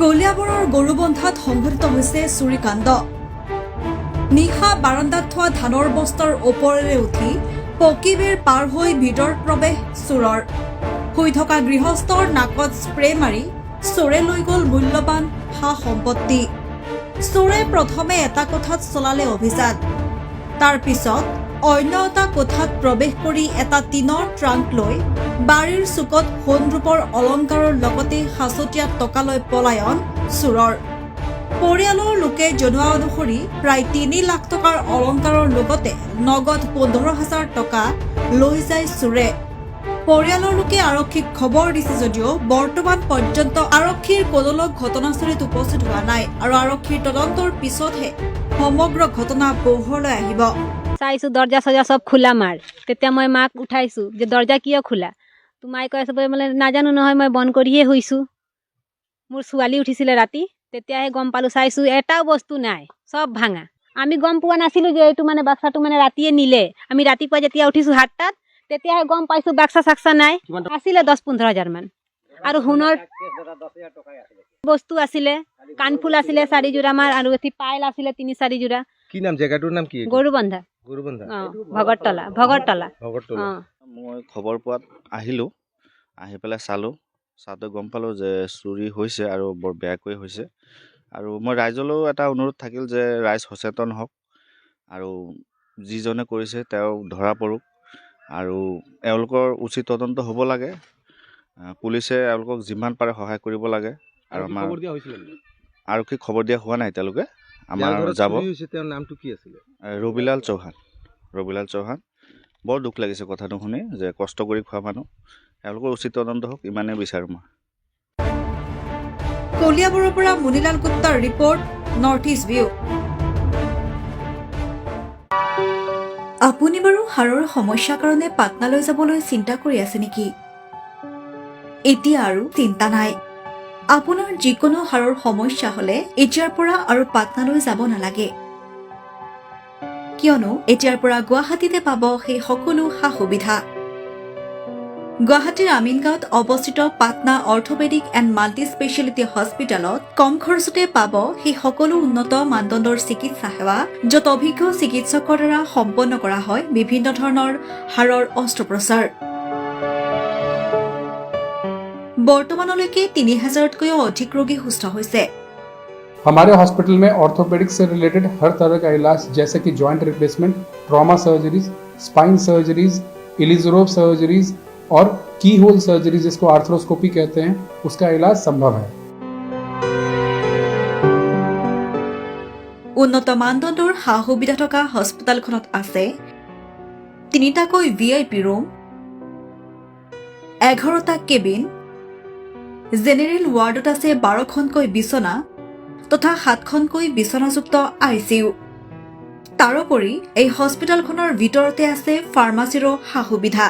কলিয়াবৰৰ গৰুবন্ধাত সংঘটিত হৈছে চুৰিকাণ্ড। নিশা বাৰাণ্ডাত থোৱা ধানৰ বস্তাৰ ওপৰেৰে উঠি পকীবেৰ পাৰ হৈ ভিতৰত প্ৰৱেশ চোৰৰ। শুই থকা গৃহস্থৰ নাকত স্প্ৰে মাৰি চোৰে লৈ গ'ল মূল্যৱান সা সম্পত্তি। চোৰে প্ৰথমে এটা কোঠাত চলালে অভিযান, তাৰ পিছত অন্য এটা কোঠাত প্ৰৱেশ কৰি এটা টিনৰ ট্ৰাংক লৈ বাৰীৰ চুকত সোণ ৰূপৰ অলংকাৰৰ লগতে সাঁচতীয়া টকা লৈ পলায়ন চোৰৰ। পৰিয়ালৰ লোকে জনোৱা অনুসৰি প্ৰায় ৩ লাখ টকাৰ অলংকাৰৰ লগতে নগদ ১৫,০০০ টকা লৈ যায় চোৰে। পৰিয়ালৰ লোকে আৰক্ষীক খবৰ দিছে যদিও বৰ্তমান পৰ্যন্ত আৰক্ষীৰ কোনো লোক ঘটনাস্থলীত উপস্থিত হোৱা নাই আৰু আৰক্ষীৰ তদন্তৰ পিছতহে সমগ্ৰ ঘটনা পোহৰলৈ আহিব। চাইছো দৰ্জা চৰ্জা চব খোলা মাৰ। তেতিয়া মই মাক উঠাইছো যে দৰ্জা কিয় খোলা? তো মায়ে কৈ আছে বোলে নাজানো নহয়, মই বন্ধ কৰিহে শুইছো। মোৰ ছোৱালী উঠিছিলে ৰাতি, তেতিয়াহে গম পালো। চাইছো এটাও বস্তু নাই, চব ভাঙা। আমি গম পোৱা নাছিলো যে এইটো বাক্সাটো ৰাতিয়ে নিলে। আমি ৰাতিপুৱা যেতিয়া উঠিছো 7টাত, তেতিয়াহে গম পাইছো বাক্সা চাক্সা নাই। আছিলে 10-15 হাজাৰ মান আৰু সোণৰ বস্তু আছিলে, কাণফুল আছিলে 4 যোৰা মান আৰু এটি পাইল আছিলে 3-4 যোৰা। কি নাম জায়গাটোৰ নাম কি? গৰুবন্ধা। গৰুবন্ধা। ভগততলা। মই খবৰ পোৱাত আহিলোঁ, আহি পেলাই চাওঁতে গম পালোঁ যে চুৰি হৈছে আৰু বৰ বেয়াকৈ হৈছে। আৰু মই ৰাইজলৈও এটা অনুৰোধ থাকিল যে ৰাইজ সচেতন হওক আৰু যিজনে কৰিছে তেওঁ ধৰা পৰক আৰু এওঁলোকৰ উচিত তদন্ত হ'ব লাগে। পুলিচে এওঁলোকক যিমান পাৰে সহায় কৰিব লাগে। আৰু আমাৰ আৰক্ষীক খবৰ দিয়া হোৱা নাই এতিয়ালৈকে। আমাৰ যাব। তেওঁৰ নামটো কি আছিলে? ৰবিলাল চৌহান। বৰ দুখ লাগিছে কথাটো শুনি যে কষ্ট কৰি খোৱা মানুহ। এওঁলোকৰ উচিত তদন্ত হওক, ইমানেই বিচাৰোঁ মই। কলিয়াবৰৰ পৰা মুনিলাল গুপ্তাৰ ৰিপৰ্ট, নৰ্থ ইষ্ট ভিউ। আপুনি বাৰু হাড়ৰ সমস্যাৰ কাৰণে পাটনালৈ যাবলৈ চিন্তা কৰি আছে নেকি? এতিয়া আৰু চিন্তা নাই। আপোনাৰ যিকোনো হাড়ৰ সমস্যা হলে এতিয়াৰ পৰা আৰু পাটনালৈ যাব নালাগে, কিয়নো এতিয়াৰ পৰা গুৱাহাটীতে পাব সেই সকলো সা সুবিধা। গুৱাহাটীৰ আমিনগাঁৱত অৱস্থিত Patna orthopaedic and multi speciality হস্পিটেলত কম খৰচতে পাব সেই সকলো উন্নত মানদণ্ডৰ চিকিৎসা সেৱা, য'ত অভিজ্ঞ চিকিৎসকৰ দ্বাৰা সম্পন্ন কৰা হয় বিভিন্ন ধৰণৰ হাড়ৰ অস্ত্ৰোপচাৰ। বৰ্তমানলৈকে ৩,০০০তকৈও অধিক ৰোগী সুস্থ হৈছে। हमारे हॉस्पिटल में ऑर्थोपेडिक से रिलेटेड हर तरह का इलाज जैसे कि joint replacement, trauma surgeries, spine surgeries, Ilizarov surgeries और की होल सर्जरी जिसको आर्थ्रोस्कोपी कहते हैं, उसका इलाज संभव है। উন্নত মানদণ্ডৰ সা সুবিধা থকা হস্পিটেলখনত আছে 3টাকৈ VIP ৰুম, 11টা কেবিন, জেনেৰেল ৱাৰ্ডত আছে 12খনকৈ বিচনা তথা 7খনকৈ বিচনাযুক্ত ICU। তাৰোপৰি এই হস্পিটেলখনৰ ভিতৰতে আছে ফাৰ্মাচীৰো সা সুবিধা।